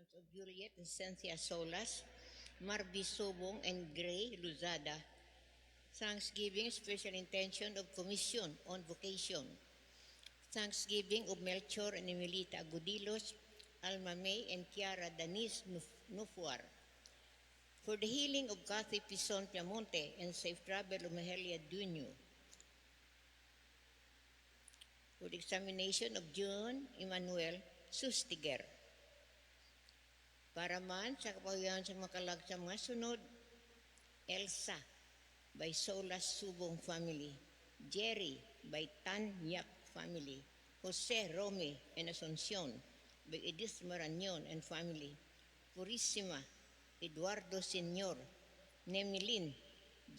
parents of Juliet and Cynthia Solas, Marby Subong, and Gray Luzada. Thanksgiving special intention of Commission on Vocation. Thanksgiving of Melchor and Emilita Agudilos, Alma May, and Kiara Danis Nufuar. For the healing of Kathy Pison Piamonte and safe travel of Mahelia Dunyo. For the examination of John Emmanuel Sustiger. Para man sa kapahuyan sa makalag sa mga sunod, Elsa by Solas Subong family, Jerry by Tan Yak family, Jose Rome and Asuncion by Edith Marañon and family, Purissima, Eduardo Senior, Nemilin,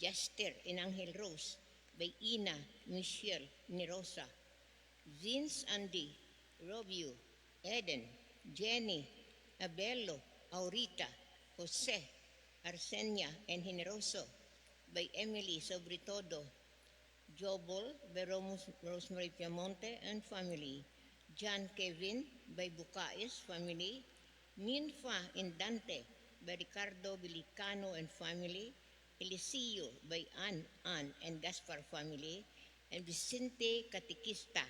Jaster and Angel Rose by Ina, Michelle, Nirosa, Vince Andy, Robio, Eden, Jenny, Abello, Aurita, Jose, Arsenia, and Generoso by Emily Sobretodo, Jobol by Rosemary Piamonte and family, John Kevin by Bucais family, Minfa and Dante by Ricardo Bilicano and family, Eliseo by Ann and Gaspar family, and Vicente Catequista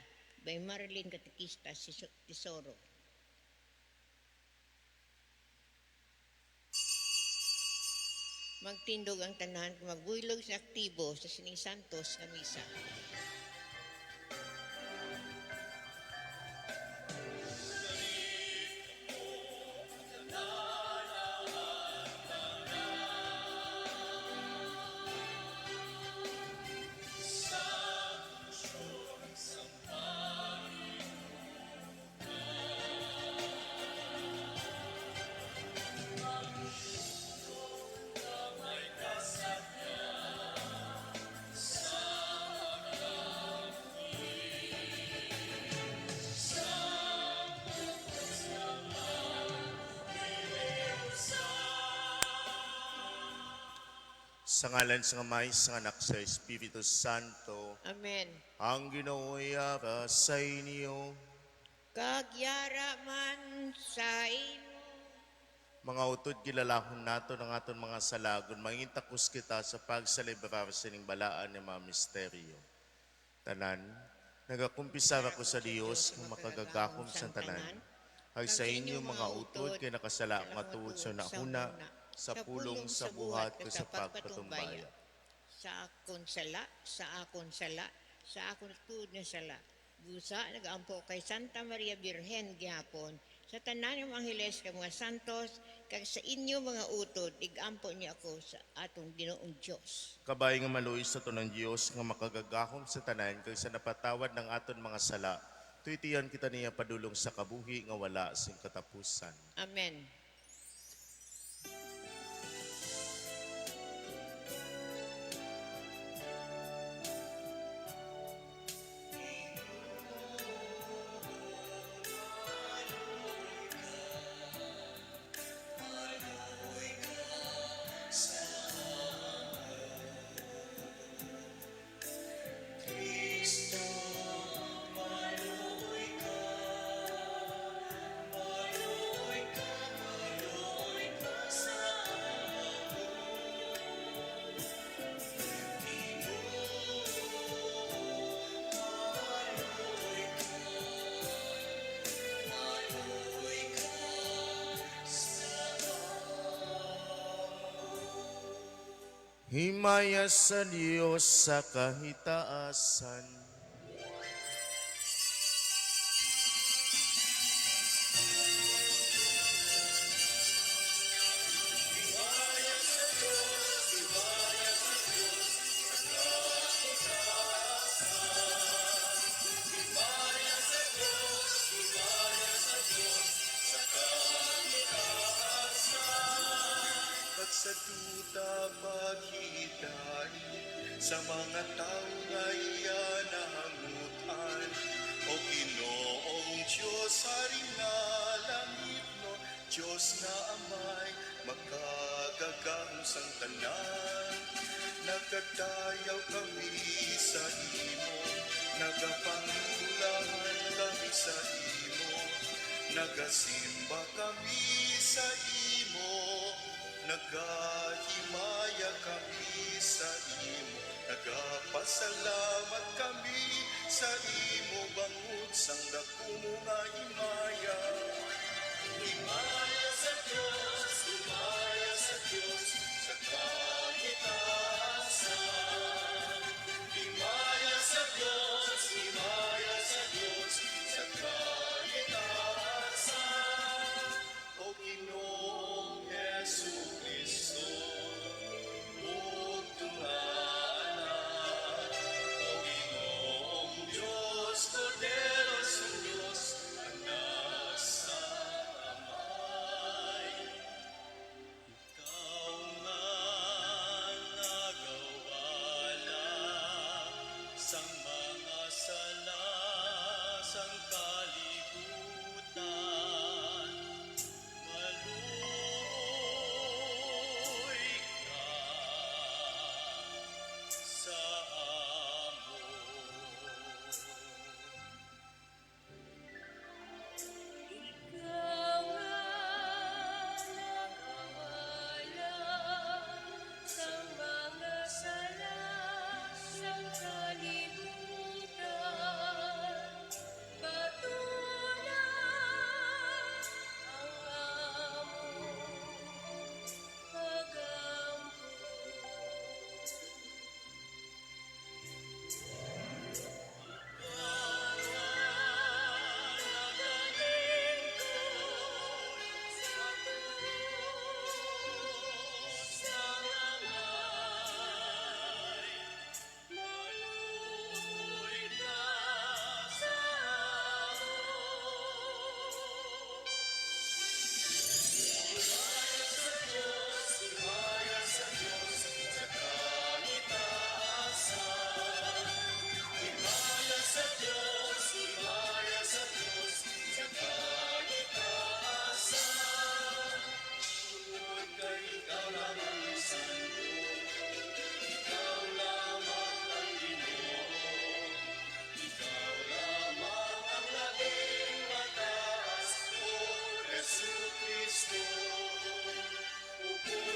by Marilyn Catequista Tesoro. Magtindog ang tanan, magbuylog sa aktibo sa Sining Santos na misa. Sa ngalan sa Amay, sa Anak, sa Espiritu Santo. Amen. Ang Ginoo'y ara sa inyo. Kagyara man sa imo. Mga utod, gilalahon nato ng aton mga salagon. Mangintakos kita sa pagsalibrar sa ning balaan ng mga misteryo. Tanan, nagakumpisar ako sa Dios kung makagagakom sa tanan. Ay sa inyo mga utod, kay nakasala nga tuod sa nauna, sa pulong sa buhat ko sa pagpatumbaya. Sa akon sala, sa akon sala, sa akon tuod na sala. Busa, nag-ampo kay Santa Maria Birhen gihapon, sa tanan ng Angeles kay mga santos, kag sa inyo mga utod, igampo niya ako sa atong Ginoong Diyos. Kabay nga maluis sa to ng Diyos nga makagagahom sa tanan kag sa napatawad ng aton mga sala, tuitiyan kita niya padulong sa kabuhi nga wala sing katapusan. Amen. Himaya sa Diyos sa kahitaasan. Sa duta paghihitay sa mga tao nga iya nahangutan o Ginoong Diyos haring na langit no Diyos na amay makagagang sang tanan nagkadayaw kami sa imo nagapangulahan kami sa imo Nagasimba kami sa imo, nagahimaya kami sa imo, nagapasalamat kami sa imo bangod sang dako mo nga himaya. Himaya sa Diyos, sa kahitasan. Himaya sa Diyos, sa kahitasan. O Ginoong Jesucristo, tungaanan. O Ginoong Diyos, Kordero sa Diyos, anak sa Amay. Ikaw nga nagawala sang mga sala sang kalibutan. Maluoy ka sa amon. Ikaw nagawala sa mga sala sa kalibutan. Patulan ang among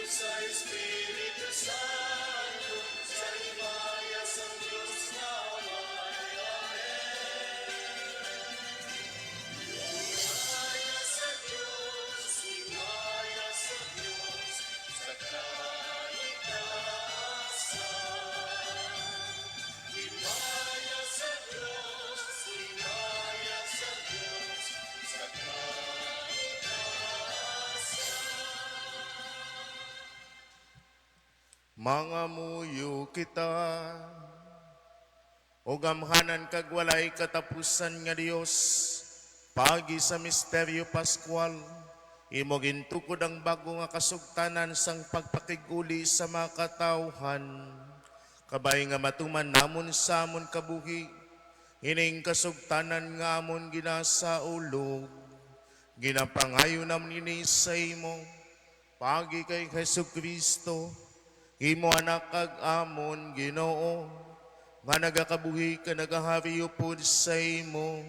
Sa Espiritu Santo, sa himaya sa Diyos na Amay. Amen. Himaya sa Diyos, sa kahitasan. Himaya sa Diyos, sa Mga muyo kita, o gamhanan kag walay katapusan nga Dios, pagi sa misteryo Pascual, imo gintukod ang bago nga kasugtanan sang pagpakiguli sa mga katawhan, kabay nga matuman namon sa amon kabuhi, ining kasugtanan nga amon ginasaulog, ginapangayo namon ini sa imo, pagi kay Jesucristo, imo anak kag amon Ginoo, nga nagakabuhi ka nagahari upod sa imo,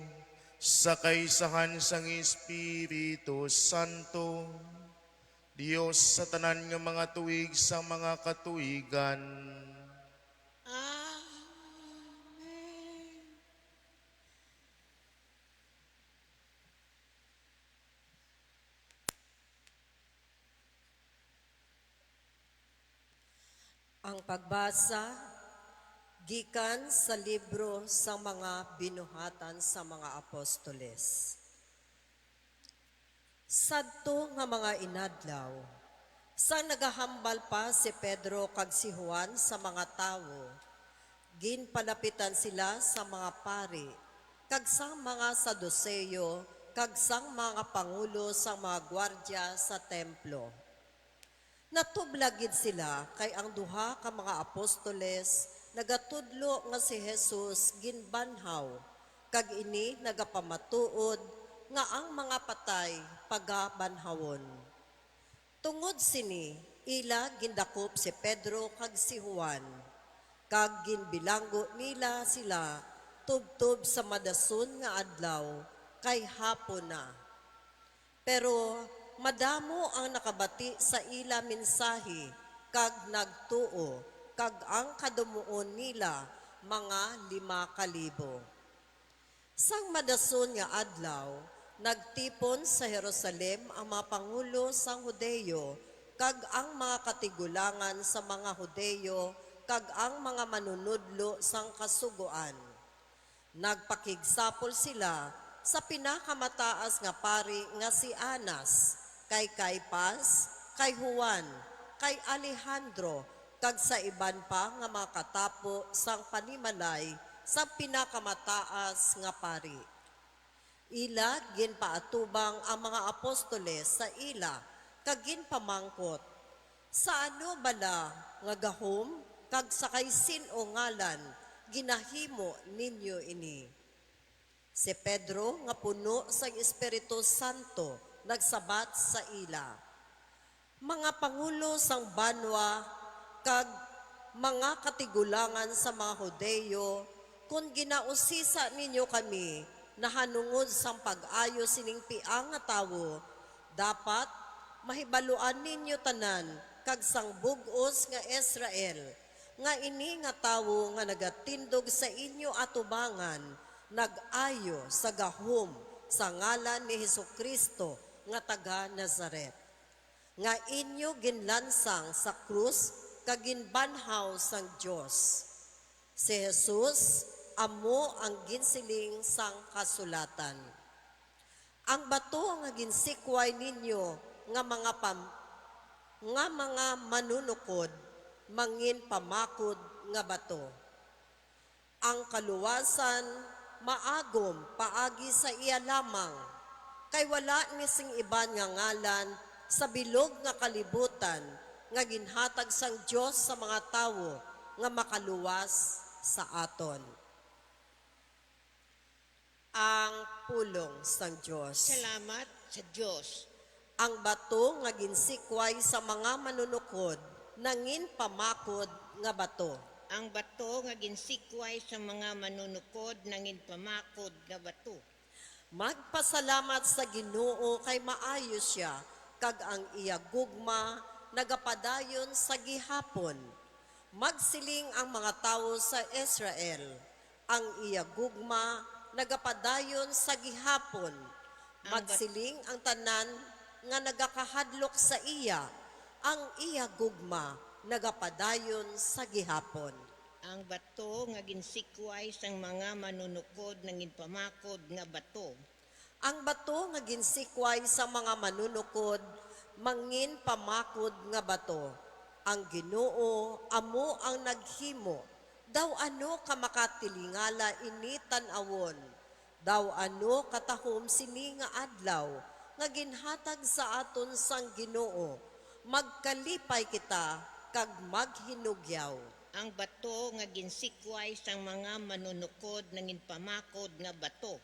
sa kaisahan sang Espiritu Santo, Dios sa tanan nga mga tuig sa mga katuigan. Amen. Ang pagbasa gikan sa libro sa mga binuhatan sa mga apostoles. Sadto nga mga inadlaw, sa nagahambal pa si Pedro kag si Juan sa mga tawo, ginpalapitan sila sa mga pari, kag sang mga Saduseyo, kag sang mga pangulo sa mga gwardya sa templo. Natublagid sila kay ang duha ka mga apostoles nagatudlo nga si Jesus ginbanhaw, kag ini nagapamatuod nga ang mga patay pagabanhawon. Tungod sini, ila gindakop si Pedro kag si Juan, kag ginbilanggo nila sila tubtob sa madason nga adlaw kay hapon na. Pero madamo ang nakabati sa ila mensahe kag nagtuo kag ang kadumuon nila mga 5,000. Sang madason nga adlaw, nagtipon sa Jerusalem ang mga pangulo sang Hudeyo kag ang mga katigulangan sa mga Hudeyo kag ang mga manunudlo sang kasugoan. Nagpakigsapol sila sa pinakamataas nga pari nga si Anas, kay Caipas, kay Juan, kay Alejandro, kag sa iban pa nga mga katapo sang panimalay sa pinakamataas nga pari. Ila ginpaatubang ang mga apostoles sa ila kag ginpamangkot. Sa ano bala nga gahom kag sa kay sin-o ngalan ginahimo ninyo ini? Si Pedro nga puno sa Espiritu Santo nagsabat sa ila, mga pangulo sang banwa kag mga katigulangan sa mga Hudeyo, kung ginausisa ninyo kami na hanungod sang pag-ayo sining piang nga tawo, dapat mahibaluan ninyo tanan kag sang bug-os nga Israel, nga ini nga tawo nga nagatindog sa inyo atubangan, nag-ayo sa gahom sa ngalan ni Hesukristo nga taga Nazaret. Nga inyo ginlansang sa krus kag ginbanhaw sang Dios. Si Jesus amo ang ginsiling sang kasulatan. Ang bato nga ginsikway ninyo nga mga manunukod, mangin pamakod nga bato. Ang kaluwasan maagom paagi sa iya lamang, kay wala ni sing iban nga ngalan sa bilog nga kalibutan nga ginhatag sang Dios sa mga tawo nga makaluwas sa aton. Ang pulong sang Dios. Salamat sa Diyos. Ang bato nga ginsikway sa mga manunukod, nangin pamakod nga bato. Ang bato nga ginsikway sa mga manunukod nangin pamakod nga bato. Magpasalamat sa Ginoo kay maayo siya, kag ang iya gugma nagapadayon sa gihapon. Magsiling ang mga tao sa Israel, ang iya gugma nagapadayon sa gihapon. Magsiling ang tanan nga nagakahadlok sa iya, ang iya gugma nagapadayon sa gihapon. Ang bato nga ginsikway sang mga manunukod nangin pamakod nga bato. Ang bato nga ginsikway sa mga manunukod, mangin pamakod nga bato. Ang Ginoo amo ang naghimo, daw ano ka makatilingala ini tan-awon. Daw ano katahom sini nga adlaw, nga ginhatag sa aton sang Ginoo. Magkalipay kita, kag maghinugyaw. Ang bato nga ginsikway sang mga manunukod nangin pamakod nga bato.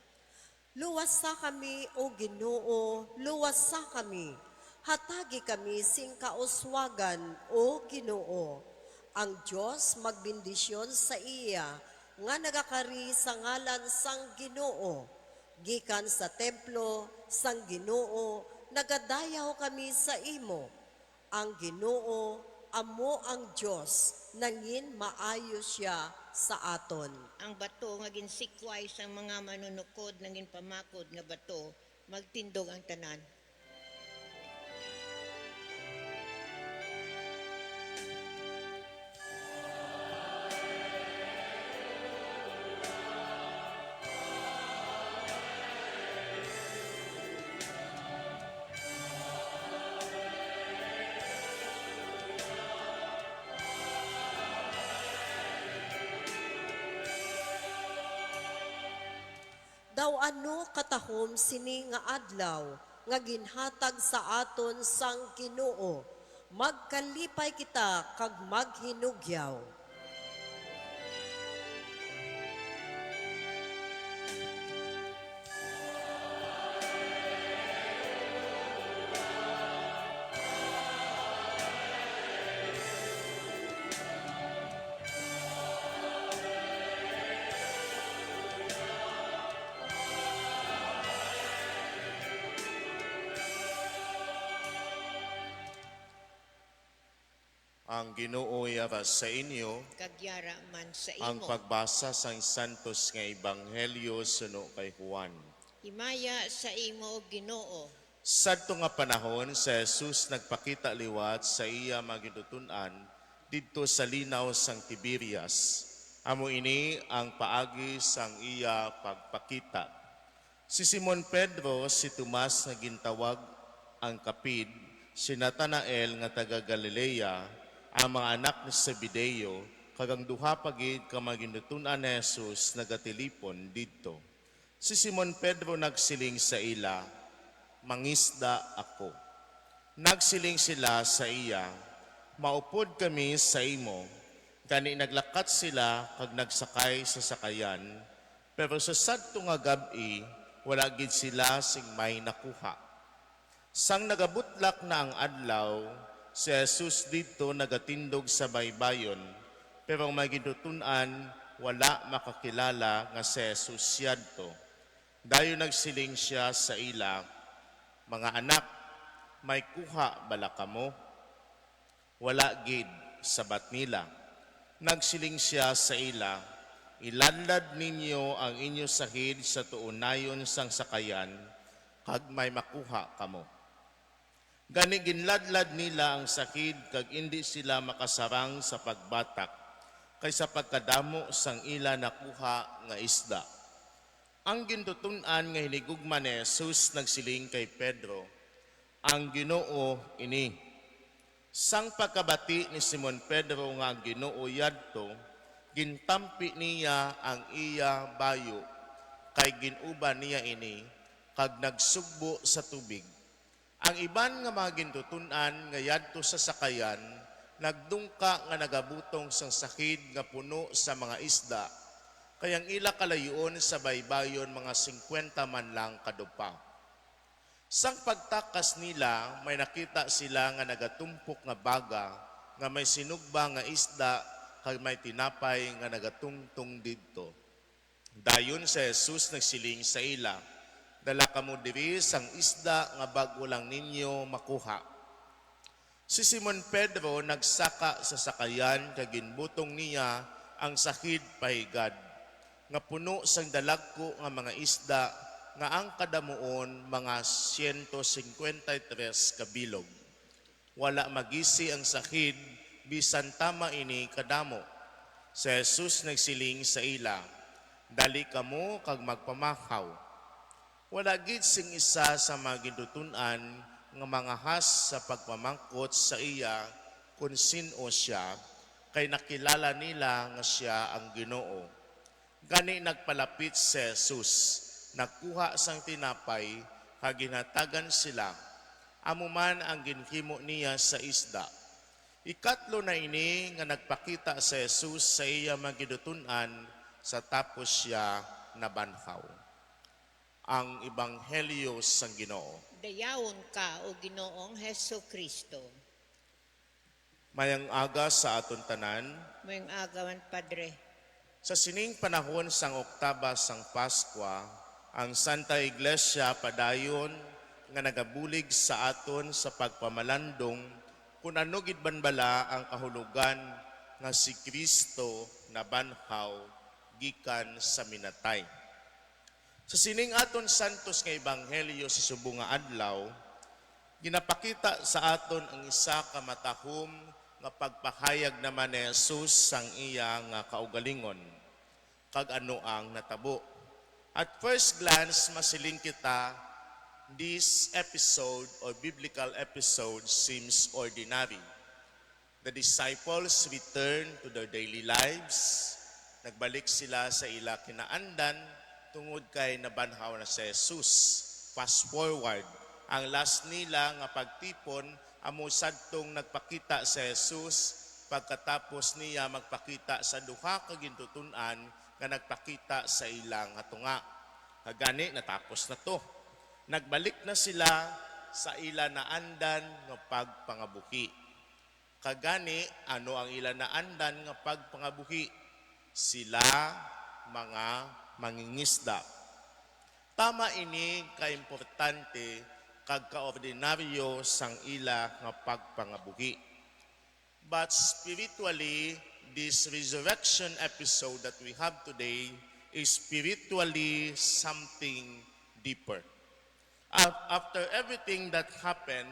Luwasa kami, O Ginoo, luwasa kami. Hatagi kami sing kauswagan, O Ginoo. Ang Diyos magbindisyon sa iya, nga nagakari sa ngalan sang Ginoo. Gikan sa templo sang Ginoo, nagadayaw kami sa imo. Ang Ginoo amo ang Diyos, nangin maayo siya sa aton. Ang bato nga ginsikway sang mga manunukod nangin pamakod nga bato, magtindog ang tanan. Daw ano katahom sini nga adlaw, nga ginhatag sa aton sang Ginoo. Magkalipay kita, kag maghinugyaw. Ang Ginoo yara sa inyo, kagyara man sa ang imo. pagbasa sa Santos nga Ebanghelyo suno kay Juan. Himaya sa imo, Ginoo. Sadto nga panahon, si Jesus nagpakita liwat sa iya magitutunan didto sa linaw sang Tiberias. Amo ini ang paagi sang iya pagpakita. Si Simon Pedro, si Tomas nga gintawag ang kapid, si Natanael nga taga Galilea, ang mga anak ni Zebedeo, kagang duha pagid ka maginutunan ni Jesus nagatilipon didto. Si Simon Pedro nagsiling sa ila, mangisda ako. Nagsiling sila sa iya, maupod kami sa imo. Kani naglakat sila kag nagsakay sa sakayan, pero sa sadto nga gabi, wala gid sila sing may nakuha. Sang nagabutlak na ang adlaw, si Jesus dito nagatindog sa baybayon, pero ang magitutunan wala makakilala nga si Jesus yadto. Dayon nagsiling siya sa ila, mga anak, may kuha bala kamo? Wala gid, sabat nila. Nagsiling siya sa ila, ilandad ninyo ang inyo sahid sa tuunayon sang sakayan, kag may makuha kamo. Gani ginladlad nila ang sakid kag hindi sila makasarang sa pagbatak, kaysa pagkadamo sang ila nakuha nga isda. Ang gintutunan nga hinigugma ni Jesus nagsiling kay Pedro, ang Ginoo ini. Sang pagkabati ni Simon Pedro nga ang Ginoo yadto, gintampi niya ang iya bayo, kay ginuba niya ini, kag nagsugbo sa tubig. Ang iban nga mga gintutunan nga yadto sa sakayan, nagdungka nga nagabutong sang sakid nga puno sa mga isda, kayang ila kalayon sa baybayon mga 50 man lang kadupa. Sang pagtakas nila, may nakita sila nga nagatumpok nga baga, nga may sinugba nga isda, kag may tinapay nga nagatungtong didto. Dayon si Jesus nagsiling sa ila, dala kamo diri sang isda nga bago lang ninyo makuha. Si Simon Pedro nagsaka sa sakayan kag ginbutong niya ang sakid pahigad, nga puno sang dalagko nga mga isda, nga ang kadamuon mga 153 kabilog. Wala magisi ang sakid, bisan tama ini kadamo. Si Jesus nagsiling sa ila, dali kamo kag magpamakaw. Wala gid sing isa sa mga gintutunan nga mangahas sa pagpamangkot sa iya kung sino siya, kay nakilala nila nga siya ang Ginoo. Gani nagpalapit si Jesus, nagkuha sang tinapay, kag ginhatagan sila. Amo man ang ginhimo niya sa isda. Ikatlo na ini nga nagpakita si Jesus sa iya magidutunan sa tapos siya nabanhaw. Ang Ebanghelyo sang Ginoo. Dayawon ka, o Ginoong Heso Kristo. Mayang aga sa aton tanan, Mayong agawan, Padre. sa sining panahon sang Oktaba sang Paskwa, ang Santa Iglesia padayon nga nagabulig sa aton sa pagpamalandong kung ano gid banbala ang kahulugan nga si Kristo nabanhaw gikan sa minatay. Sa sining aton santos nga Ebanghelyo sa subong nga adlaw, ginapakita sa aton ang isa ka matahom nga pagpahayag naman ni Jesus sang iya nga kaugalingon, kag ano ang natabo. At first glance, masiling kita, this episode or biblical episode seems ordinary. The disciples returned to their daily lives. Nagbalik sila sa ila kinaandan tungod kay nabanhaw na si Jesus. Fast forward, ang last nila nga pagtipon, amo sadtong nagpakita si Jesus pagkatapos niya magpakita sa duha ka gintutunan nga nagpakita sa ilang tunga. Kagani natapos na to. Nagbalik na sila sa ila naandan nga pagpangabuhi. Kagani ano ang ila naandan nga pagpangabuhi? Sila mga mangingisda. Tama ini kaimportante kag kaordinaryo sang ila nga pagpangabuhi. But spiritually, this resurrection episode that we have today is spiritually something deeper. After everything that happened,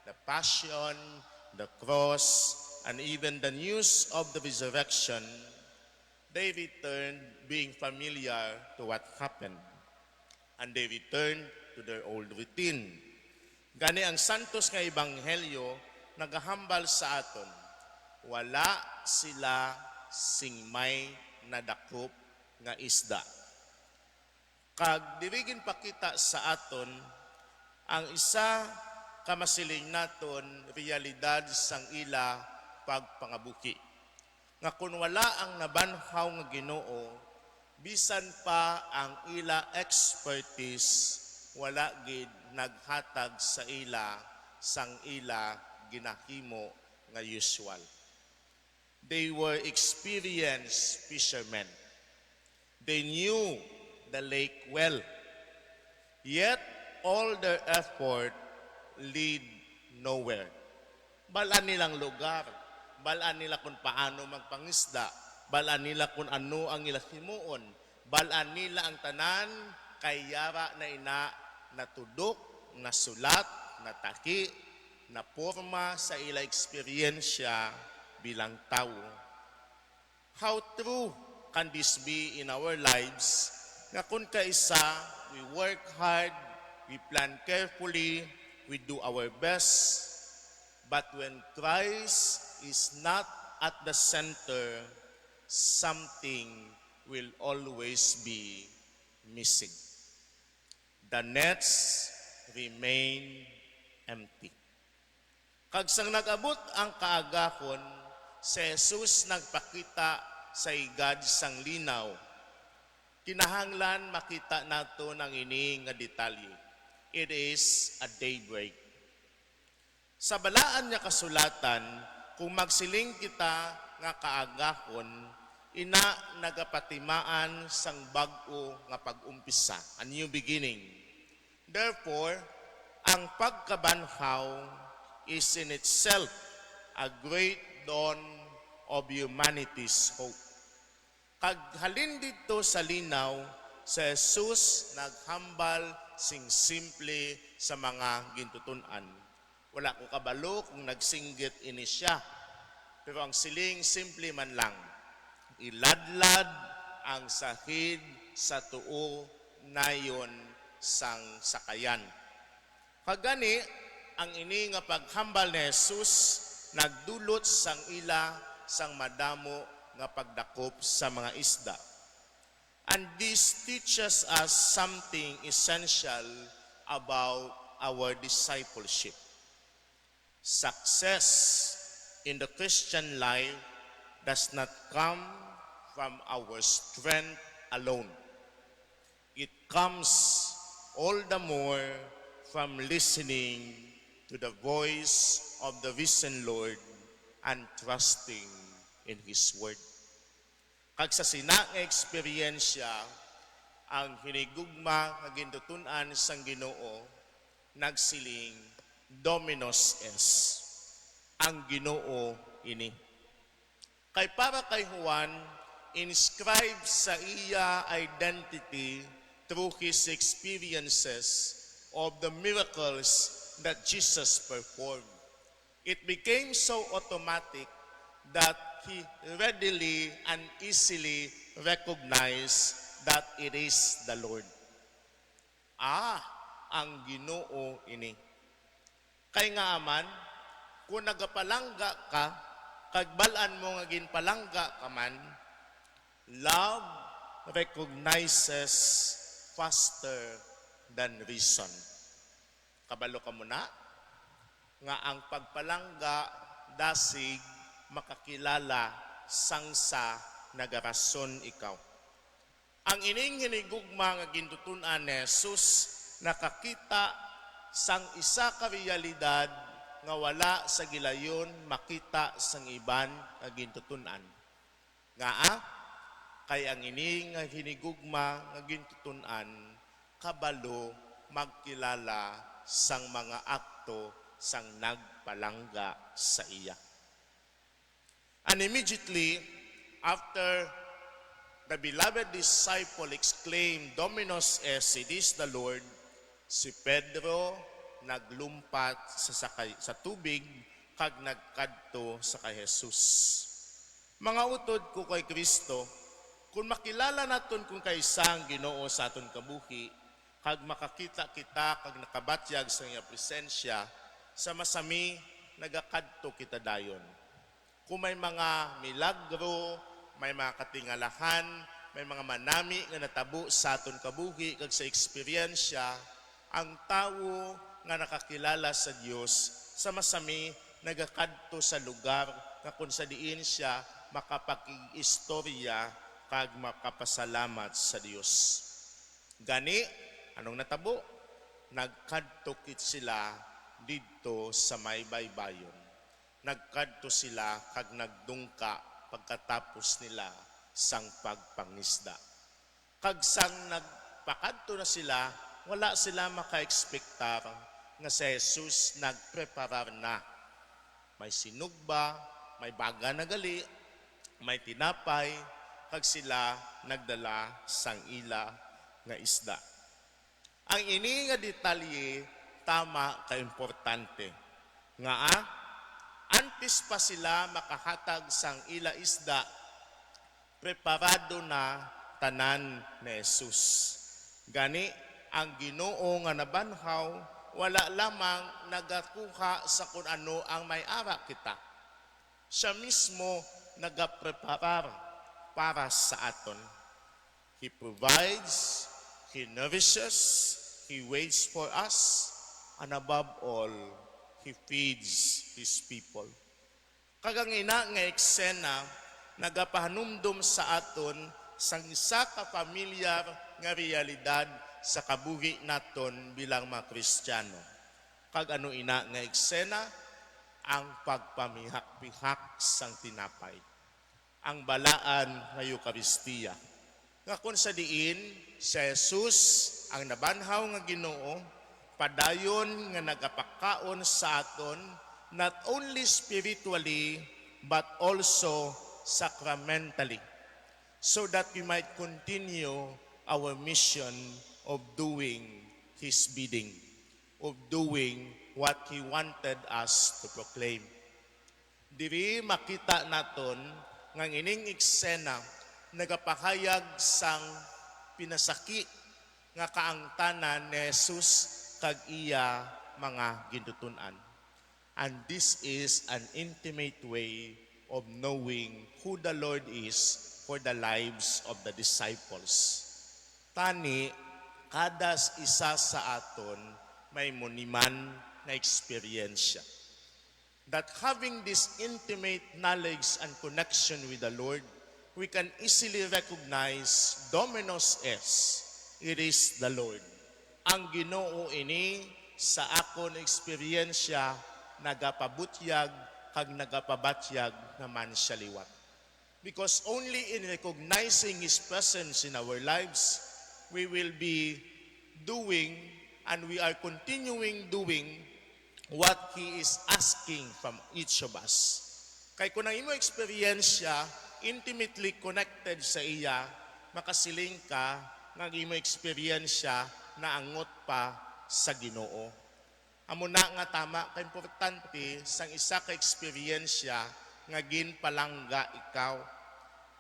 the passion, the cross, and even the news of the resurrection, they returned being familiar to what happened. And they returned to their old routine. Gani ang santos nga ebanghelyo nagahambal sa aton. Wala sila singmay na dakop nga isda. Kag dirigin pakita sa aton ang isa kamasiling naton realidad sang ila pagpangabuki. Nga kung wala ang nabanhaw nga Ginoo, bisan pa ang ila expertise, wala gid naghatag sa ila sang ila ginahimo nga usual. They were experienced fishermen. They knew the lake well. Yet all their effort lead nowhere. Balaan nilang lugar, balaan nila kung paano magpangisda, balaan nila kung ano ang ilang himuon, balaan nila ang tanan kay yara na ina natudok, nasulat, nataki, na porma sa ila eksperyensya bilang tao. How true can this be in our lives? Nga kung kaisa, we work hard, we plan carefully, we do our best, but when Christ is not at the center, something will always be missing. The nets remain empty. Kag sang nag-abot ang kaagahon, si Jesus nagpakita sa igad sang linaw. Kinahanglan makita nato ng ini nga detalye. It is a daybreak. Sa balaan niya kasulatan, kung magsiling kita nga kaagahon, ina nagapatimaan sang bag-o nga pag-umpisa, a new beginning. Therefore, ang pagkabanhaw is in itself a great dawn of humanity's hope. Kaghalin dito sa linaw, si Jesus naghambal sing simple sa mga gintutunan. Wala ko kabalo kung nagsinggit ini siya. Pero ang siling simple man lang, iladlad ang sahid sa tuo nayon sang sakayan. Kagani, ang ini nga paghambal ni Jesus nagdulot sang ila sang madamo nga pagdakop sa mga isda. And this teaches us something essential about our discipleship. Success in the Christian life does not come from our strength alone. It comes all the more from listening to the voice of the risen Lord and trusting in His Word. Kag sa sinang eksperyensya, ang hinigugma nga gintutunan sang Ginoo, nagsiling, Dominus es, ang Ginoo ini. Kay para kay Juan, inscribed sa iya identity through his experiences of the miracles that Jesus performed. It became so automatic that he readily and easily recognized that it is the Lord. Ang Ginoo ini. Kay nga aman, kung nagapalangga ka, kagbalaan mo nga ginpalangga ka man, love recognizes faster than reason. Kabalo ka muna, nga ang pagpalangga dasig makakilala sangsa nagarason ikaw. Ang ining hinigugma nga gintutunan ni Jesus nakakita sang isa ka realidad nga wala sa gilayon makita sang iban nga gintutunan. Nga kay ang ining nga hinigugma nga gintutunan kabalo magkilala sang mga akto sang nagpalangga sa iya. And immediately after the beloved disciple exclaimed, Dominus es, it is the Lord, si Pedro naglumpat sa tubig kag nagkadto sa kay Jesus. Mga utod ko kay Kristo, kung makilala naton kung kaisang Ginoo sa aton kabuhi, kag makakita kita kag nakabatyag sa iya presensya, sa masami nagakadto kita dayon. Kung may mga milagro, may mga katingalahan, may mga manami nga natabo sa aton kabuhi kag sa eksperyensya, ang tawo nga nakakilala sa Dios sa masami nagakadto sa lugar nga kung sa diin siya makapag-istorya kag makapasalamat sa Dios. Gani, anong natabo? Nagkadto kit sila didto sa may baybayon. Nagkadto sila kag nagdungka pagkatapos nila sang pagpangisda. Kag sang nagpakadto na sila, wala sila maka-ekspektar nga si Jesus nagpreparar na. May sinugba, may baga na gali, may tinapay, kag sila nagdala sang ila nga isda. Ang ini nga detalye tama ka importante. Nga antes pa sila makahatag sang ila isda, preparado na tanan ni Jesus. Gani, ang Ginoo nga nabanhaw, wala lamang nagakuha sa kung ano ang may ara kita. Siya mismo nagapreparar para sa aton. He provides, He nourishes, He waits for us, and above all, He feeds His people. Kagang ina nga eksena, nagapahanumdum sa aton sang isa ka pamilyar nga realidad sa kabuhi naton bilang mga Kristiyano. Kag ano ina nga eksena, ang pagpamihak-pihak sang tinapay. Ang balaan nga Eucharistia. Nga kung sa diin, si Jesus, ang nabanhaw nga Ginoo, padayon nga nagapakaon sa aton, not only spiritually, but also sacramentally, so that we might continue our mission of doing His bidding, of doing what He wanted us to proclaim. Diri makita naton nga ining eksena nagapahayag sang pinasaki nga kaangtanan ni Jesus kag iya mga gintutunan. And this is an intimate way of knowing who the Lord is for the lives of the disciples. Tani, kada isa sa aton may muniman na eksperyensya. That having this intimate knowledge and connection with the Lord, we can easily recognize Dominus es, it is the Lord. Ang Ginoo ini sa akon eksperyensya nagapabutyag kag nagapabatyag naman siya liwat. Because only in recognizing His presence in our lives, we will be doing and we are continuing doing what He is asking from each of us. Kay kung ang imo eksperyensya intimately connected sa iya, makasiling ka ng imo eksperyensya na angot pa sa Ginoo. Amo na nga tama ka importante sang isa ka eksperyensya nga ginpalangga ikaw.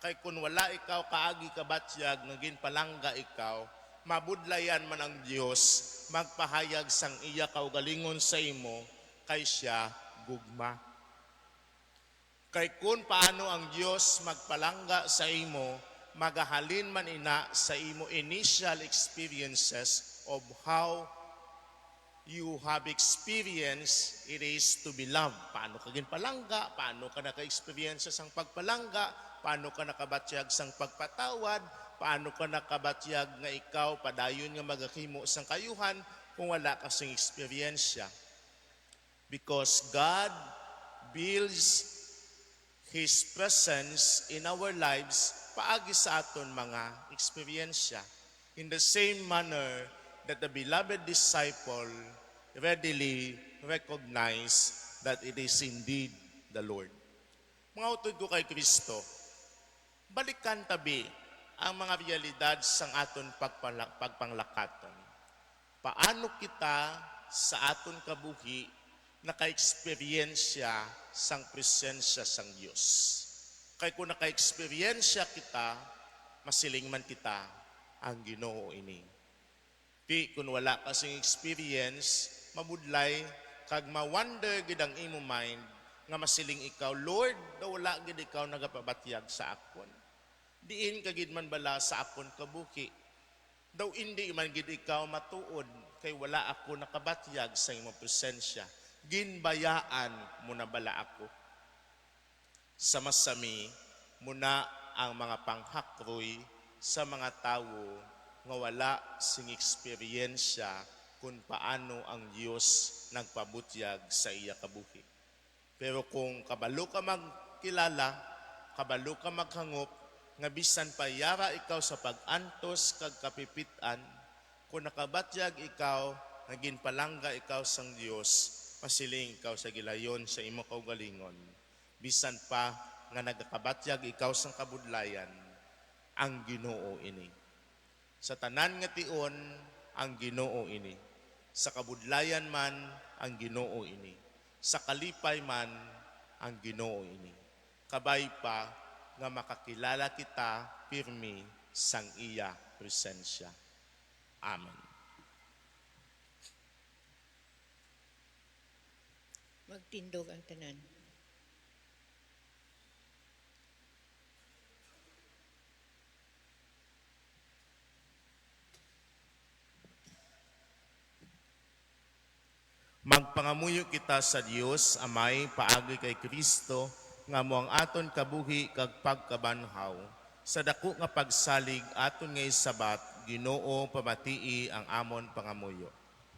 Kay kun wala ikaw kaagi kabatyag nga ginpalangga ikaw, mabudlayan man ang Dios magpahayag sang iya kaugalingon sa imo kay siya gugma. Kay kun paano ang Dios magpalangga sa imo, magahalin man ina sa imo initial experiences of how you have experienced it is to be loved. Paano ka ginpalangga, paano ka naka-experience sang pagpalangga, paano ka nakabatyag sang pagpatawad, paano ka nakabatyag nga ikaw padayon nga magakimo sang kayuhan kung wala ka sang eksperyensya. Because God builds His presence in our lives paagi sa aton mga eksperyensya. In the same manner that the beloved disciple readily recognized that it is indeed the Lord. Mga utod ko kay Kristo, balikan tabi ang mga realidad sang aton pagpanglakaton. Paano kita sa aton kabuhi naka-eksperyensya sang presensya sang Diyos? Kay kung naka-eksperyensya kita, masiling man kita ang Ginoo ini. Di kung wala kasing experience, mabudlay, kag ma-wonder gid ang imo mind, nga masiling ikaw, Lord, daw wala gid ikaw nagapabatyag sa akon. Diin kagid man bala sa akon kabuhi. Daw hindi man gid ikaw matuod, kay wala ako nakabatyag sa imong presensya. Ginbayaan mo na bala ako. Samasami muna ang mga panghakroy sa mga tawo nga wala sing eksperyensya kung paano ang Diyos nagpabutyag sa iya kabuhi. Pero kung kabalo ka magkilala, kabalo ka maghangop, nga bisan payara ikaw sa pag-antos kag kapipitan, kung nakabatyag ikaw, naging palangga ikaw sang Diyos, pasiling ikaw sa gilayon sa imo kaugalingon. Bisan pa nga nagakabatyag ikaw sang kabudlayan, ang Ginoo ini. Sa tanan nga tion, ang Ginoo ini. Sa kabudlayan man, ang Ginoo ini. Sa kalipay man, ang Ginoo ini. Kabay pa nga makakilala kita pirmi sang iya presensya. Amen. Magtindog ang tanan. Magpangamuyo kita sa Dios amay paagi kay Kristo nga mo ang aton kabuhi kag pagkabanhaw sa dako nga pagsalig aton nga sabat Ginoo pamatii ang amon pangamuyo.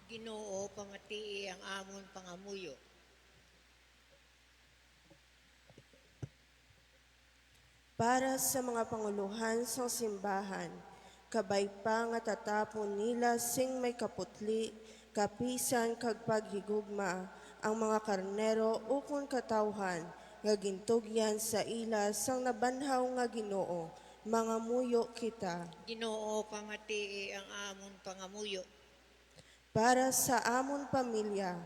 Ginoo, pamatii ang amon pangamuyo. Para sa mga panguluhan sa simbahan, kabay pa nga tatapon nila sing may kaputli, kapisan kag paghigugma ang mga karnero ukon katawhan nga gintugyan sa ila sang nabanhaw nga Ginoo, mga muyo kita. Ginoo, pamatii ang amon pangamuyo. Para sa amon pamilya,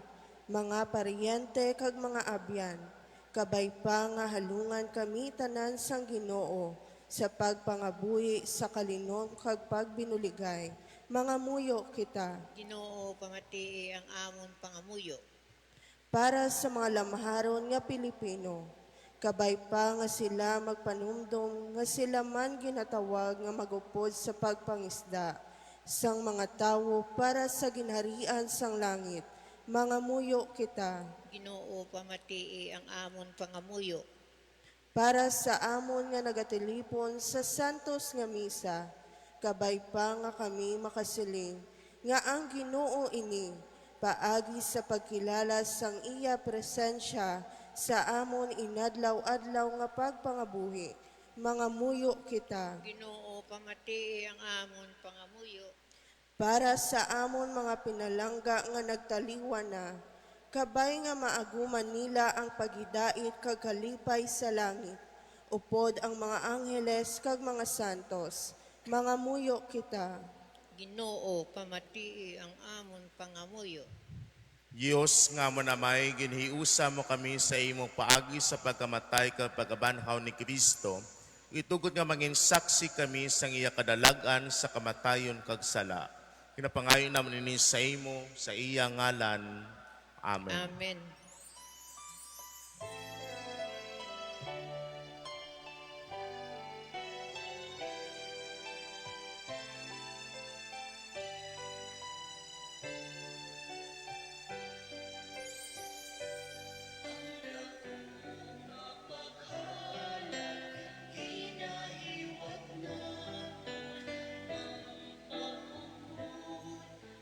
mga paryente kag mga abyan, kabay pa nga halungan kami tanan sang Ginoo sa pagpangabuhi sa kalinom kag pagbinuligay, mga muyo kita. Ginoo, pamatii ang amon pangamuyo. Para sa mga lamharon nga Pilipino, kabay pa nga sila magpanumdom nga sila man ginatawag nga magupod sa pagpangisda sang mga tawo para sa ginharian sang langit, mga muyo kita. Ginoo, pamatii ang amon pangamuyo. Para sa amon nga nagatelipon sa santos nga misa, kabay pa nga kami makasiling nga ang Ginoo ini paagi sa pagkilala sang iya presensya sa amon inadlaw-adlaw nga pagpangabuhi, mga muyo kita. Ginoo, pamatii ang amon pangamuyo. Para sa amon mga pinalangga nga nagtaliwan na, kabay nga maaguman nila ang pagidait kag kalipay sa langit, upod ang mga angheles kag mga santos, mga muyo kita. Ginoo, pamatii ang amon pangamuyo. Diyos nga mo namay ginhiusa mo kami sa imong paagi sa pagkamatay kag pagkabanhaw ni Kristo, itugod nga mangin saksi kami sang iya kadalagan sa kamatayon kag sala. Kinapangayon naman ini sa imo, sa iya ngalan. Amen. Amen.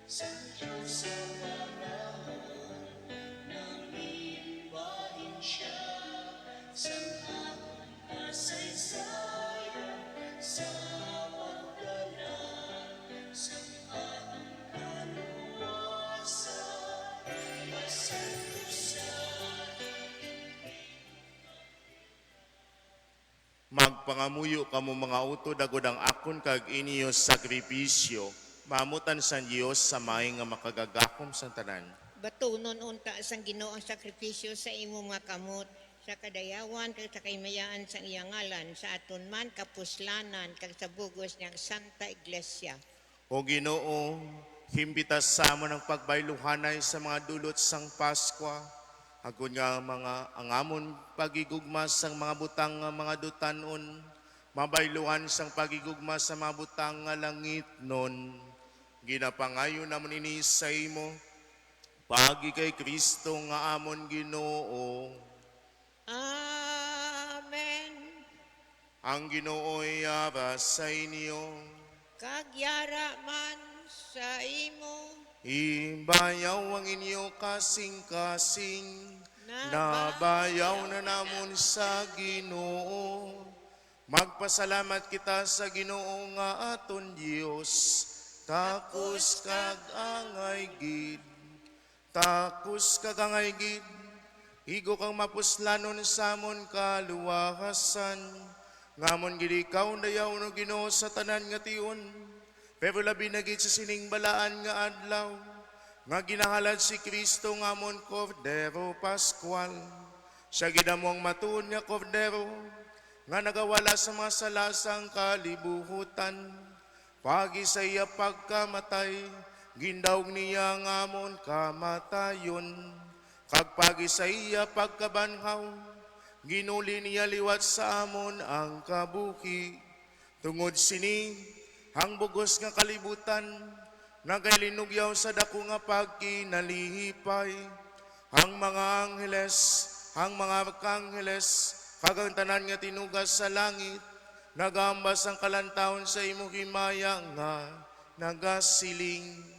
Sa Diyos ang panahon, namin bahin siya, sa amon kasaysayan, sa pagdalan, sa amon kaluwasan, masantusan. Magpangamuyo kamo mga utod agod ang akon kag inyo sakripisyo. Mamutan sa Dios sa may nga makagagakom sa tanan. Batunon unta sang Ginoo ang sakripisyo sa imo mga kamot sa kadayawan kag sa kaymayaan sa iyang ngalan sa aton man kapuslanan kag sa bugos niyang Santa Iglesia. O Ginoo, himbitas sa amon ang pagbayluhanay sa mga dulot sang Paskwa. Agod nga mga angamon pagigugma sang mga butang nga mga dutanon, mabayluhan sang pagigugma sa mga butang nga langit nun. Ginapangayo namon ini sa imo, pagi kay Kristo nga amon Ginoo. Amen. Ang Ginoo'y yara sa inyo. Kagyara man sa imo. Ibayaw ang inyo kasing-kasing, nabayaw na namon sa Ginoo. Magpasalamat kita sa Ginoo nga aton Dios. Takos kag angay gid, takos kag angay gid. Igo kang mapuslanon sa amon kaluwahasan. Ngamon gid ikaw dayaw no Ginoo sa tanan nga tion. Pero labi na gid sa sining balaan nga adlaw, nga ginahalad si Kristo nga amon Kordero Pascual. Siya ginamong matuon nga Kordero, nga nagawala sa mga salasang kalibuhutan. Pagi sa iya pagkamatay, gindawg niya nga amon kamatayon. Kag pagi sa iya pagkabanhaw, ginuli niya liwat sa amon ang kabuhi. Tungod sini, ang bugos nga kalibutan, nagaylinugyaw sa dako nga pagkinalihipay. Ang mga angheles, kagang tanan nga tinugas sa langit, nagambas ang kalantawon sa imo himaya nga nagasiling.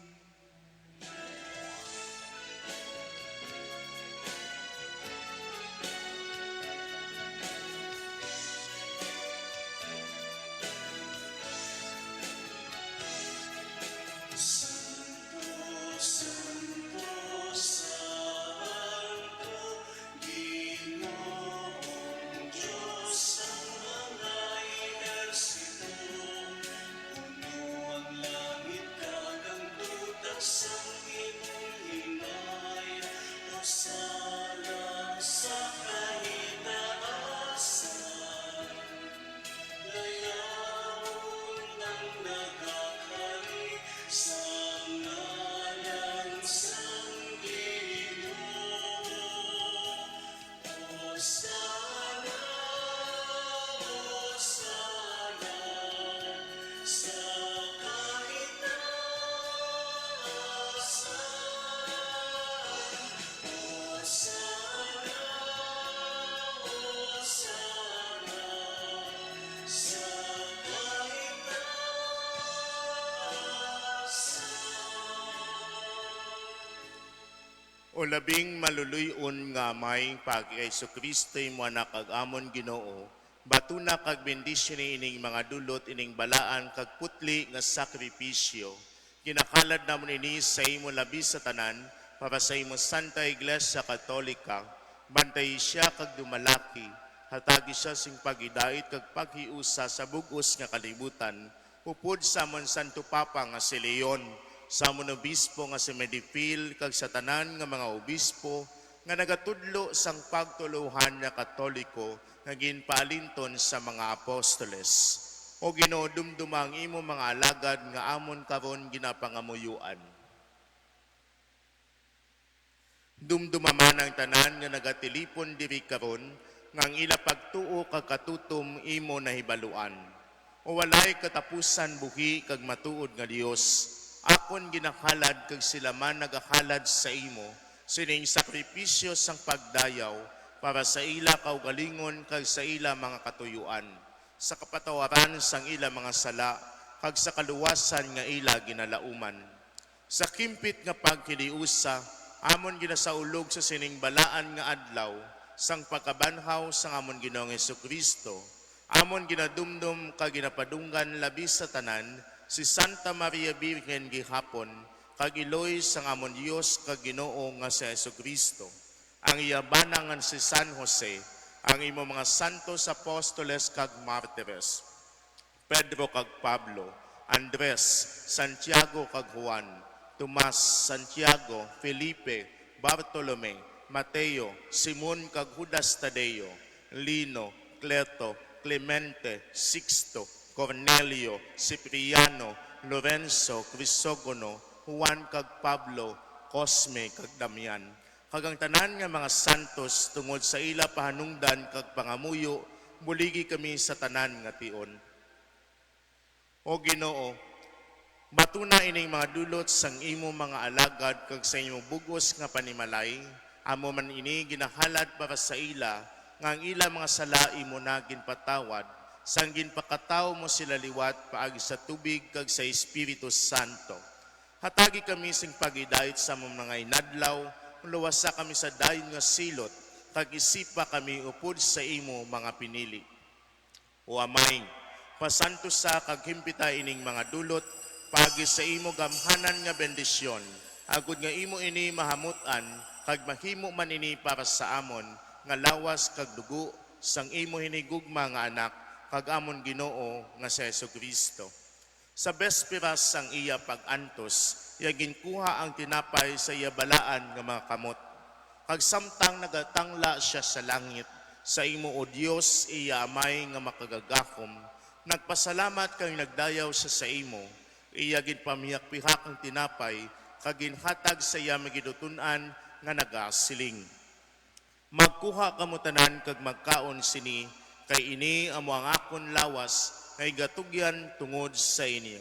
O labing maluluyon nga may pag Kristo mo anak kag amon Ginoo, batuna kag bendisyon ining mga dulot ining balaan kag putli nga sakripisyo. Kinakalad namon ini sa imo labi sa tanan para sa imo Santa Iglesia Katolika. Bantay siya kag dumalaki, hatagi siya sing pagidait kag paghiusa sa bugos nga kalibutan. Upod sa amon Santo Papa nga si Leon, sa amon obispo nga si Medipil kag sa tanan nga mga obispo nga nagatudlo sang pagtuluhan nga Katoliko nga ginpaalinton sa mga apostoles. O Ginoo, dumdumang imo mga alagad nga amon karon ginapangamuyuan. Dumdumaman ang tanan nga nagatilipon diri karon nga ang ila pagtuo kag katutom imo nahibaluan. O walay katapusan buhi kag matuod nga Dios. Akon ginakalad kag sila man nagakalad sa imo, sining sakripisyo sang pagdayaw para sa ila kaugalingon kag sa ila mga katuyuan, sa kapatawaran sang ila mga sala kag sa kaluwasan nga ila ginalauman. Sa kimpit nga pagkiliusa, amon ginasaulog sa sining balaan nga adlaw sang pagkabanhaw sang amon Ginoong Hesukristo, amon ginadumdum kag ginapadunggan labi sa tanan si Santa Maria Virgen gihapon, kag iloy sang amon Dios kag Ginoo nga si Jesucristo. Ang iyabanangan si San Jose, ang imo mga santos apostoles kag martires, Pedro kag Pablo, Andres, Santiago kag Juan, Tomas, Santiago, Felipe, Bartolome, Mateo, Simon kag Judas Tadeo, Lino, Cleto, Clemente, Sixto, Cornelio, Cipriano, Lorenzo, Crisogono, Juan kag Pablo, Cosme kag Damian, kag ang tanan nga mga santos tungod sa ila pahanungdan kag pangamuyo, muligi kami sa tanan nga tion. O Ginoo, matuna ining mga dulot sang imo mga alagad kag sa imo bugos nga panimalay, amo man ini ginahalad para sa ila, nga ang ila mga sala imo na ginpatawad, sang ginpakataw mo sila liwat paagi sa tubig kag sa Espiritu Santo. Hatagi kami sing pagidait sa mga inadlaw, luwasa kami sa dayon nga silot, kag isipa kami upod sa imo mga pinili. O Amay, pasanto sa kag himpita ining mga dulot, pagi sa imo gamhanan nga bendisyon, agud nga imo ini mahamutan, kag mahimo man ini para sa amon, nga lawas kag dugo, sang imo hinigugma nga anak, kag amon Ginoo nga si Jesucristo. Sa besperas sang iya pag-antos, iya ginkuha ang tinapay sa iya balaan nga mga kamot. Kag samtang nagatangla siya sa langit, sa imo o Dios iya Amay nga makagagakom, nagpasalamat kang nagdayaw siya sa imo, iya ginpamihak-pihak ang tinapay, kag ginhatag sa iya magidutun-an nga nagasiling. Magkuha kamo tanan kag magkaon sini, kay ini amo ang akon lawas, kay gatugyan tungod sa inyo.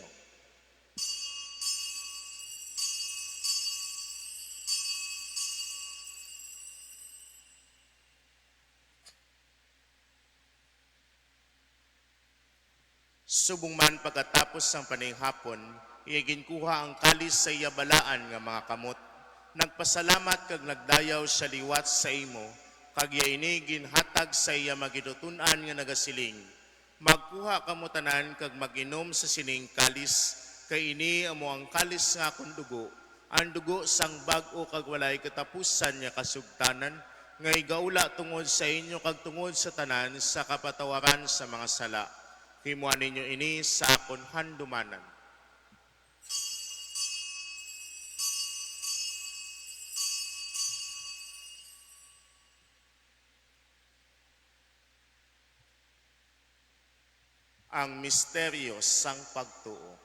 Subong man pagkatapos ng paninghapon, iyaginkuha ang kalis sa iya balaan nga mga kamot. Nagpasalamat kag nagdayaw sa liwat sa imo, kag iya ini ginhatag sa iya magidutun-an nga nagasiling. Magkuha kamo tanan kag maginom sa sining kalis, kay ini amo ang kalis nga akong dugo, ang dugo sang bag-o kag walay katapusan nga kasugtanan, nga igaula tungod sa inyo kag tungod sa tanan sa kapatawaran sa mga sala. Himuan ninyo ini sa akon handumanan. Ang misteryo sang pagtuo.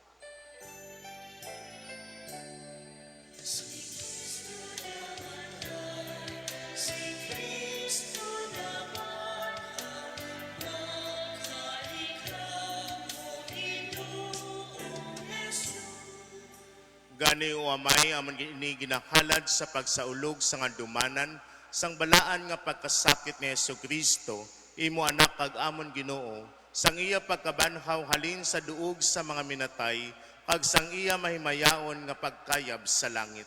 Gani o Amay, amon ini ginahalad sa pagsaulog sa nga dumanan, sang balaan nga pagkasakit ni Jesucristo, imo anak kag amon Ginoo, sang iya pagkabanhaw halin sa duog sa mga minatay, kag sang iya mahimayaon nga pagkayab sa langit.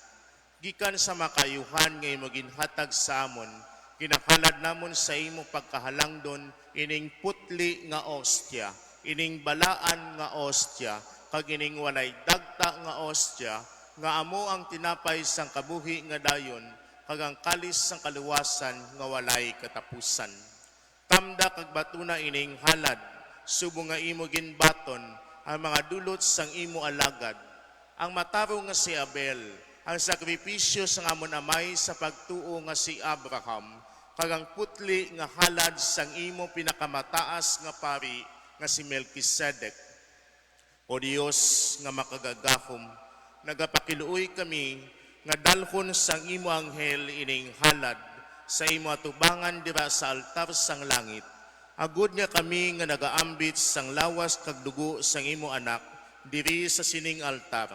Gikan sa makayuhan nga imo ginhatag sa amon, ginahalad namon sa imo pagkahalangdon, ining putli nga ostya, ining balaan nga ostya, kag ining walay dagta nga ostya, nga amo ang tinapay sang kabuhi nga dayon, kag ang kalis sang kaluwasan nga walay katapusan. Tamda kag batuna ining halad, subong nga imo ginbaton ang mga dulot sang imo alagad. Ang matarong nga si Abel, ang sakripisyo sang amon Amay sa pagtuo nga si Abraham, kag ang putli nga halad sang imo pinakamataas nga pari nga si Melkisedek. O Dios nga makagagahom, nagapakiluoy kami nga dalhon sang imo anghel ining halad sa imo atubangan dira sa altar sang langit. Agud nga kami nga nagaambit sang lawas kag dugo sang imo anak diri sa sining altar.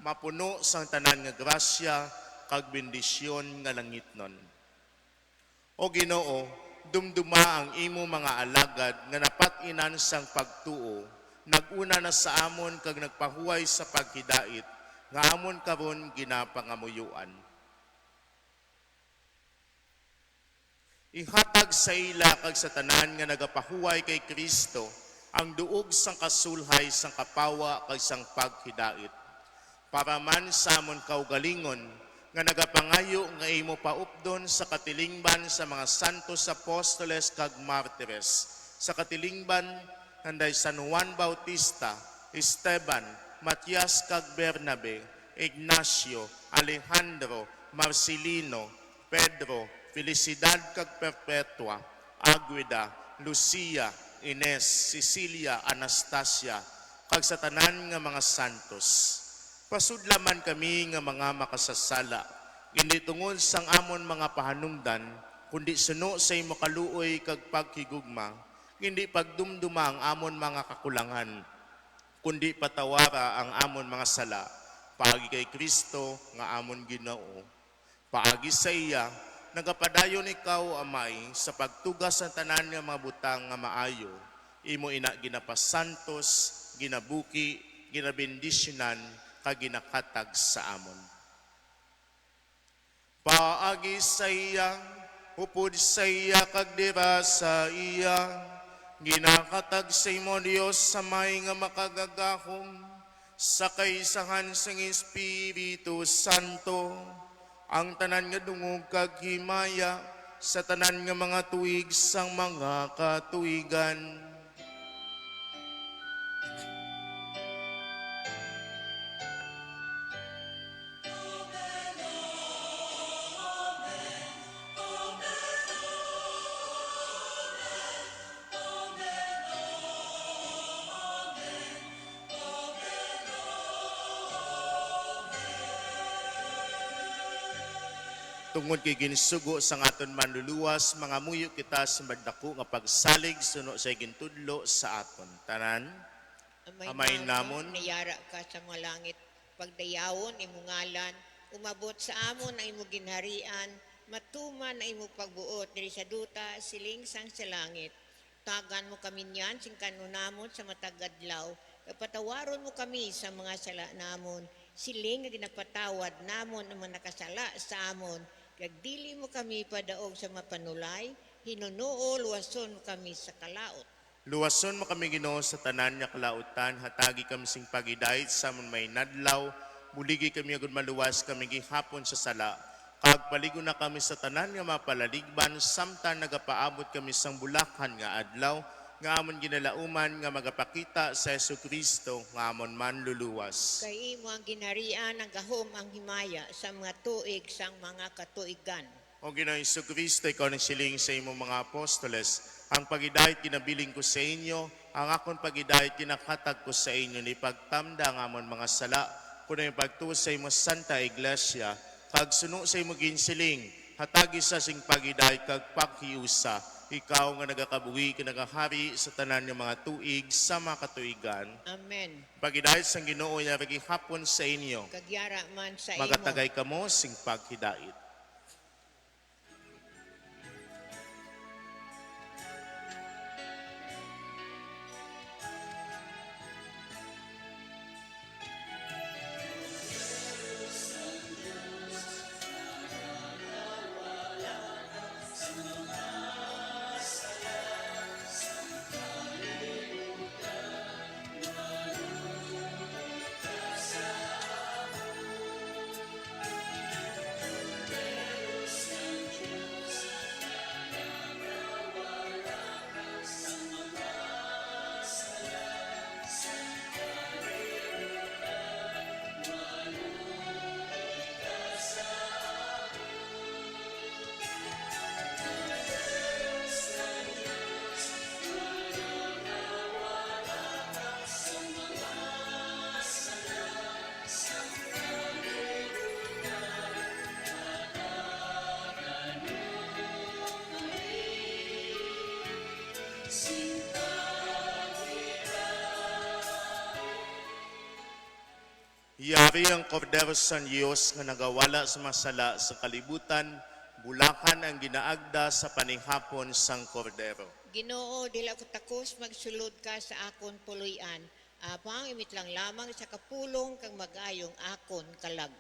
Mapuno sang tanan nga grasya kag bendisyon nga langitnon. O Ginoo, dumduma ang imo mga alagad nga napatinan sang pagtuo, naguna na sa amon kag nagpahuway sa paghidait, nga amon karon ginapangamuyuan. Ihatag sa ila kag sa tanan nga nagapahuway kay Kristo ang duog sang kasulhay sang kapawa kag sang paghidait. Para man sa amon kaugalingon, nga nagapangayo nga imo paupdon sa katilingban sa mga santos apostoles kag martires, sa katilingban nanday San Juan Bautista, Esteban, Matias kag Bernabe, Ignacio, Alejandro, Marcelino, Pedro, Felicidad kag Perpetua, Aguida, Lucia, Ines, Cecilia, Anastasia, kag sa tanan nga mga santos. Pasudlaman kami nga mga makasasala, hindi tungod sang amon mga pahanungdan, kundi suno sa imo kaluoy kag paghigugma, hindi pagdumduma ang amon mga kakulangan, kundi patawara ang amon mga sala, paagi kay Kristo nga amon Ginoo. Paagi sa iya, nagapadayon ikaw, Amay, sa pagtugas ng tanan nga mga butang nga maayo, imo ina ginapasantos, ginabuki, ginabendisyonan, kag ginakatag sa amon. Paagi sa iya, upod sa iya, kag dira sa iya, ginakatag sa imo Dios sa may nga makagagahom, sa kaisahan sang Espiritu Santo, ang tanan nga dungog kag himaya, sa tanan nga mga tuig sang mga katuigan. Tungod kay ginsugo sang aton manluluwas, mga muyo kita sa madako nga pagsalig suno sa gintudlo sa aton. Tanan, Amay namon, nayara ka sa mga langit, pagdayawon imo ngalan, umabot sa amon ang imo ginharian, matuman ang imo pagbuot diri sa duta siling sang sa langit. Tagan mo kami niyan sing kanunamon sa matagadlaw, patawaron mo kami sa mga sala namon, siling nga ginapatawad namon ang mga nakasala sa amon. Kag dili mo kami padaog sa mapanulay, hinunuo luwason mo kami sa kalaot. luwason mo kami Ginoo sa tanan nga kalautan, hatagi kami sing pagidayt sa amon may nadlaw, buligi kami agud maluwas kami gihapon sa sala. Kag paligo na kami sa tanan nga mapalaligban, samtang nagapaabot kami sang bulakan nga adlaw, nga amon ginalauman nga magapakita sa Jesucristo nga amon manluluwas. Kay imo ang ginharian ang gahom ang himaya sa mga tuig sang mga katuigan. O Ginoong Jesucristo, ikaw ang siling sa imong mga apostoles, ang pagidayt ginabiling ko sa inyo, ang akon pagidayt ginakatag ko sa inyo, ni pagtamda ang amon mga sala, kuno yung pagtuo sa imo Santa Iglesia, kag suno sa imo ginsiling, hatagi sa sing pagidayt kag paghiusa, ikaw nga nagakabuhi ka nagahari sa tanan ng mga tuig sa mga katuigan. Amen. Pagidayt sang Ginoo niya hapon sa inyo, Kagyara man sa imo. magatagay kamo sing paghidait. Yari ang kordero sa Diyos nga nagawala sa masala sa kalibutan, bulakan ang ginaagda sa panihapon sang kordero. Ginoo, dila ko takos magsulod ka sa akon puloy-an. Apang imit lang lamang sa kapulong kang mag-ayong akon kalag.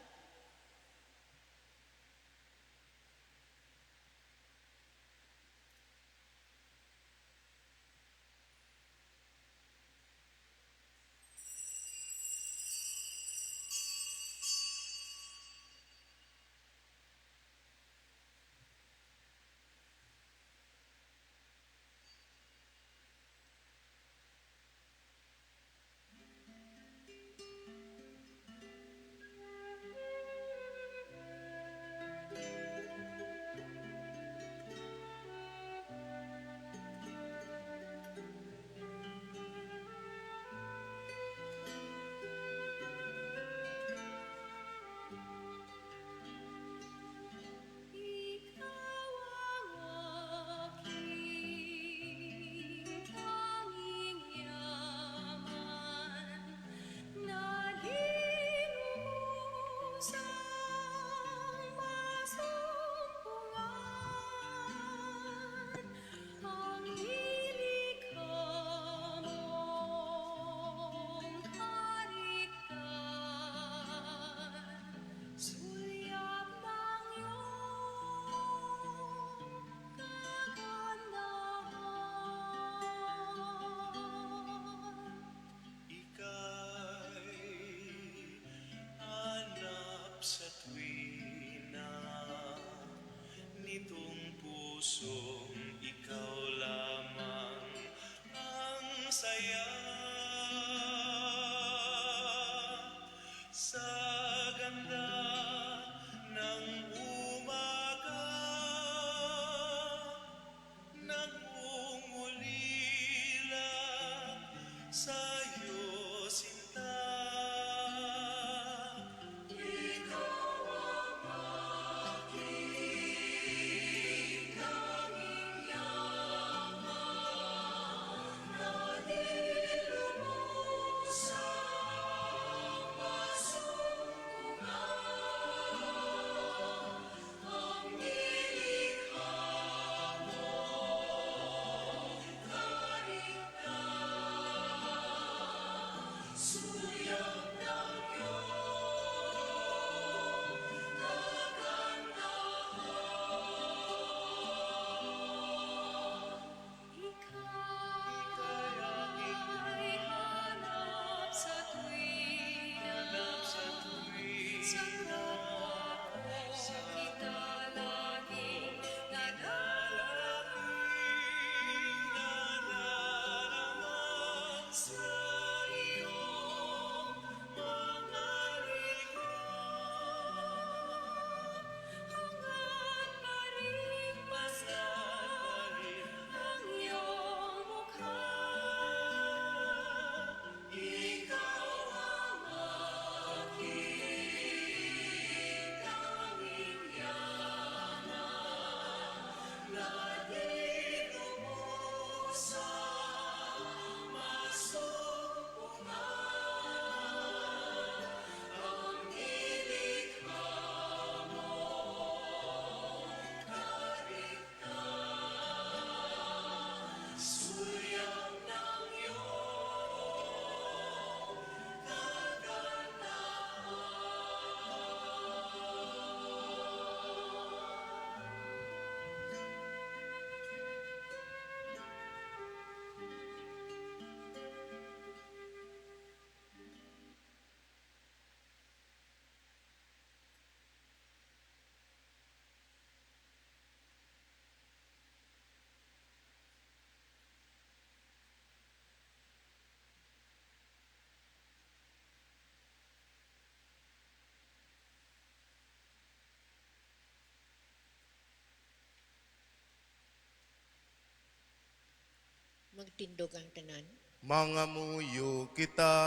Magtindog ang tanan. Mga muyo kita.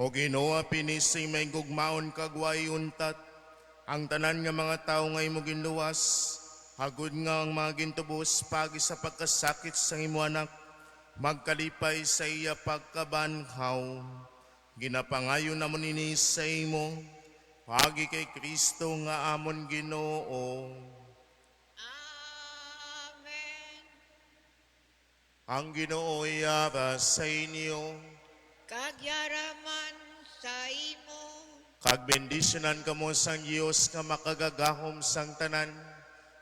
O Ginoo pinising may gugmaon kagway untat. Ang tanan nga mga tao ngay mo ginluwas. Hagod nga ang mga gintubos pagi sa pagkasakit sa imo anak. Magkalipay sa iya pagkabanhaw. Ginapangayo namon ini sa imo. Pagi kay Kristo nga amon Ginoo. Amen. Ang Ginoo iyara sa inyo. Kagyaraman sa imo. Kag bendisyonan kamo sang Dios nga makagagahom sang tanan.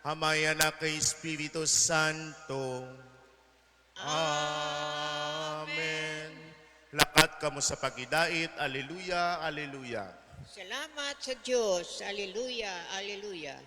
Hamayan na kay Espiritu Santo. Amen. Lakat kamo sa pagidait. Alleluia, alleluia. Salamat sa Diyos. Aleluya, aleluya.